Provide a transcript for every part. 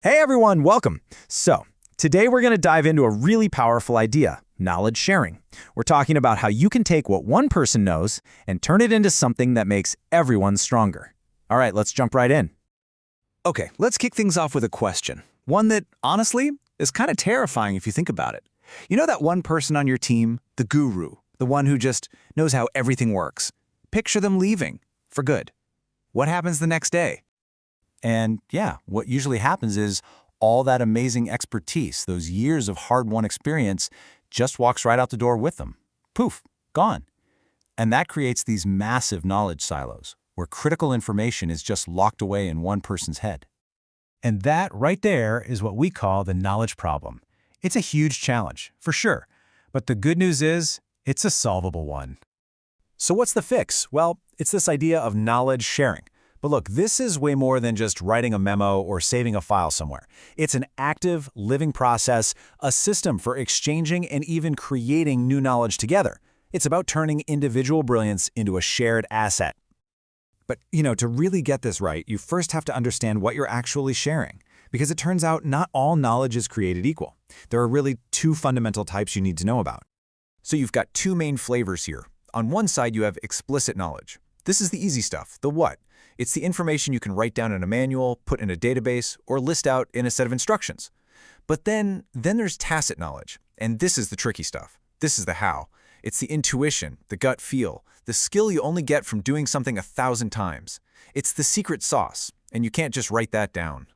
Hey everyone, welcome. Today we're going to dive into a really powerful idea, knowledge sharing. We're talking about how you can take what one person knows and turn it into something that makes everyone stronger. All right, let's jump right in. Okay, let's kick things off with a question. One that, honestly, is kind of terrifying if you think about it. You know that one person on your team, the guru, the one who just knows how everything works? Picture them leaving, for good. What happens the next day? And yeah, what usually happens is all that amazing expertise, those years of hard-won experience, just walks right out the door with them. Poof, gone. And that creates these massive knowledge silos, where critical information is just locked away in one person's head. And that right there is what we call the knowledge problem. It's a huge challenge, for sure. But the good news is, it's a solvable one. So what's the fix? Well, it's this idea of knowledge sharing. But look, this is way more than just writing a memo or saving a file somewhere. It's an active, living process, a system for exchanging and even creating new knowledge together. It's about turning individual brilliance into a shared asset. But, to really get this right, you first have to understand what you're actually sharing. Because it turns out not all knowledge is created equal. There are really two fundamental types you need to know about. So you've got two main flavors here. On one side, you have explicit knowledge. This is the easy stuff, the what. It's the information you can write down in a manual, put in a database, or list out in a set of instructions. But then there's tacit knowledge, and this is the tricky stuff. This is the how. It's the intuition, the gut feel, the skill you only get from doing something 1,000 times. It's the secret sauce, and you can't just write that down.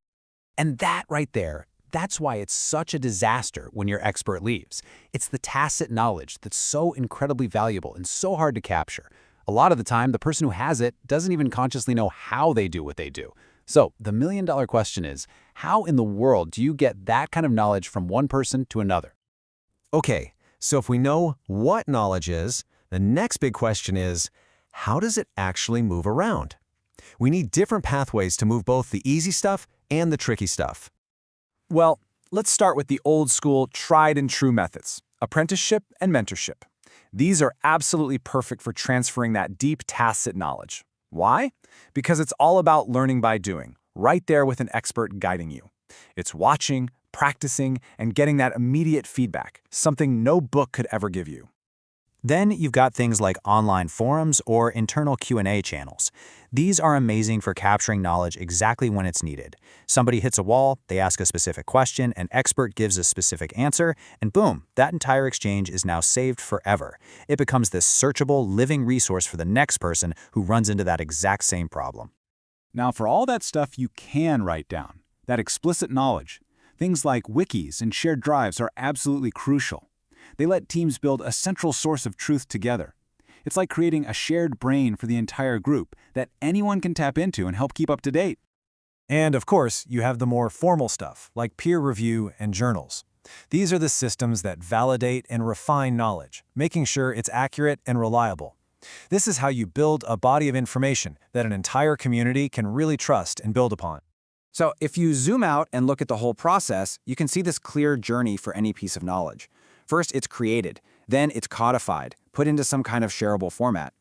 And that right there, that's why it's such a disaster when your expert leaves. It's the tacit knowledge that's so incredibly valuable and so hard to capture. A lot of the time, the person who has it doesn't even consciously know how they do what they do. So the million-dollar question is, how in the world do you get that kind of knowledge from one person to another? Okay, so if we know what knowledge is, the next big question is, how does it actually move around? We need different pathways to move both the easy stuff and the tricky stuff. Well, let's start with the old-school, tried-and-true methods, apprenticeship and mentorship. These are absolutely perfect for transferring that deep tacit knowledge. Why? Because it's all about learning by doing, right there with an expert guiding you. It's watching, practicing, and getting that immediate feedback, something no book could ever give you. Then you've got things like online forums or internal Q&A channels. These are amazing for capturing knowledge exactly when it's needed. Somebody hits a wall, they ask a specific question, an expert gives a specific answer, and boom, that entire exchange is now saved forever. It becomes this searchable, living resource for the next person who runs into that exact same problem. Now, for all that stuff you can write down, that explicit knowledge, things like wikis and shared drives are absolutely crucial. They let teams build a central source of truth together. It's like creating a shared brain for the entire group that anyone can tap into and help keep up to date. And of course, you have the more formal stuff, like peer review and journals. These are the systems that validate and refine knowledge, making sure it's accurate and reliable. This is how you build a body of information that an entire community can really trust and build upon. So if you zoom out and look at the whole process, you can see this clear journey for any piece of knowledge. First, it's created. Then it's codified, put into some kind of shareable format.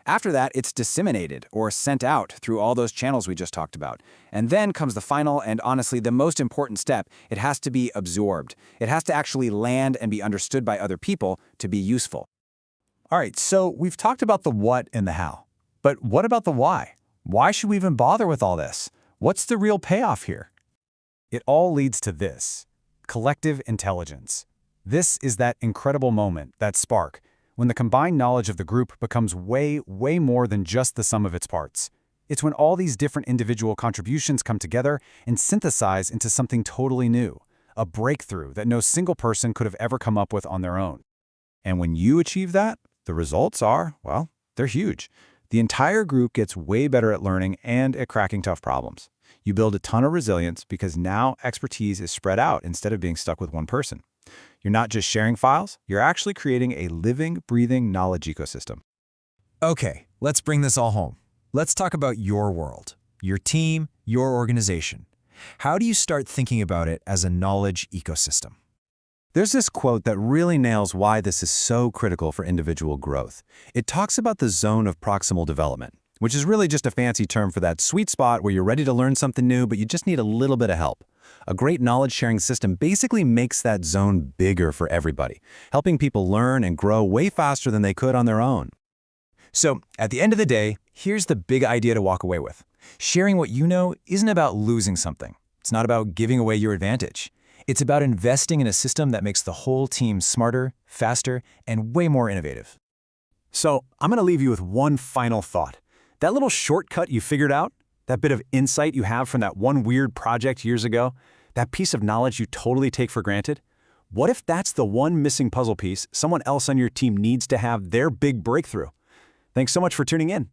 After that, it's disseminated or sent out through all those channels we just talked about. And then comes the final and honestly the most important step. It has to be absorbed. It has to actually land and be understood by other people to be useful. All right, so we've talked about the what and the how. But what about the why? Why should we even bother with all this? What's the real payoff here? It all leads to this: collective intelligence. This is that incredible moment, that spark, when the combined knowledge of the group becomes way more than just the sum of its parts. It's when all these different individual contributions come together and synthesize into something totally new, a breakthrough that no single person could have ever come up with on their own. And when you achieve that, the results are, well, they're huge. The entire group gets way better at learning and at cracking tough problems. You build a ton of resilience because now expertise is spread out instead of being stuck with one person. You're not just sharing files, you're actually creating a living, breathing knowledge ecosystem. Okay, let's bring this all home. Let's talk about your world, your team, your organization. How do you start thinking about it as a knowledge ecosystem? There's this quote that really nails why this is so critical for individual growth. It talks about the zone of proximal development, which is really just a fancy term for that sweet spot where you're ready to learn something new, but you just need a little bit of help. A great knowledge-sharing system basically makes that zone bigger for everybody, helping people learn and grow way faster than they could on their own. So, at the end of the day, here's the big idea to walk away with. Sharing what you know isn't about losing something. It's not about giving away your advantage. It's about investing in a system that makes the whole team smarter, faster, and way more innovative. So, I'm going to leave you with one final thought. That little shortcut you figured out, that bit of insight you have from that one weird project years ago, that piece of knowledge you totally take for granted, what if that's the one missing puzzle piece someone else on your team needs to have their big breakthrough? Thanks so much for tuning in.